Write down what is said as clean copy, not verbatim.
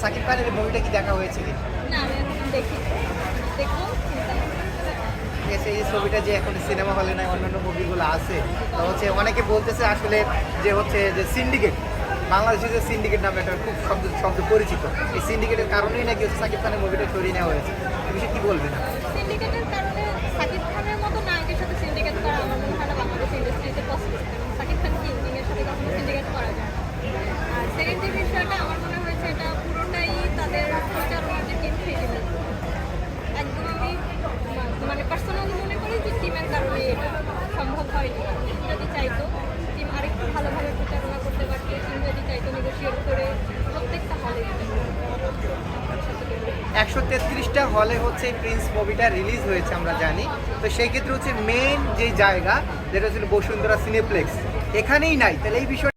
সাকিব খানের মুভিটা কি দেখা হয়েছে কি? না আমি এখন দেখি দেখবো চিন্তা নেই। এই ছবিটা যে এখন সিনেমা হলে নাই, অন্যান্য মুভিগুলো আছে, তো হচ্ছে অনেকে বলতেছে আসলে যে হচ্ছে যে সিন্ডিকেট, বাংলাদেশে যে সিন্ডিকেট নামে একটা খুব শব্দ পরিচিত, এই সিন্ডিকেটের কারণেই নাকি হচ্ছে সাকিব খানের মুভিটা সরিয়ে নেওয়া হয়েছে। এই বিষয়ে কি বলবেন? সিন্ডিকেটের কারণে সাকিব খানের মতো নায়কের সাথে সিন্ডিকেট করা আমার মনে হয় না বাংলাদেশ ইন্ডাস্ট্রিতে পসিবল। সাকিব খান কিংয়ের সাথে কখনো সিন্ডিকেট করা যায় না। আর সেকেন্ড যে বিষয়টা আমার মনে হয়েছে এটা পুরোটাই তাদের প্রচারণার যে টিম সেই টিমের। একদম আমি মানে পার্সোনালি মনে করি যে টিমের কারণে এটা সম্ভব হয়নি। টিম যদি চাইতো, টিম আরেকটু ভালোভাবে প্রচারণা করতে পারতো, টিম যদি চাইতো নেগোশিয়েট করে প্রত্যেকটা হলে 133টা হলে হচ্ছে প্রিন্স মুভিটা রিলিজ হয়েছে আমরা জানি। তো সেই ক্ষেত্রে হচ্ছে মেইন যে জায়গা যেটা হচ্ছে বসুন্ধরা সিনেপ্লেক্স, এখানেই নাই, তাহলে এই বিষয়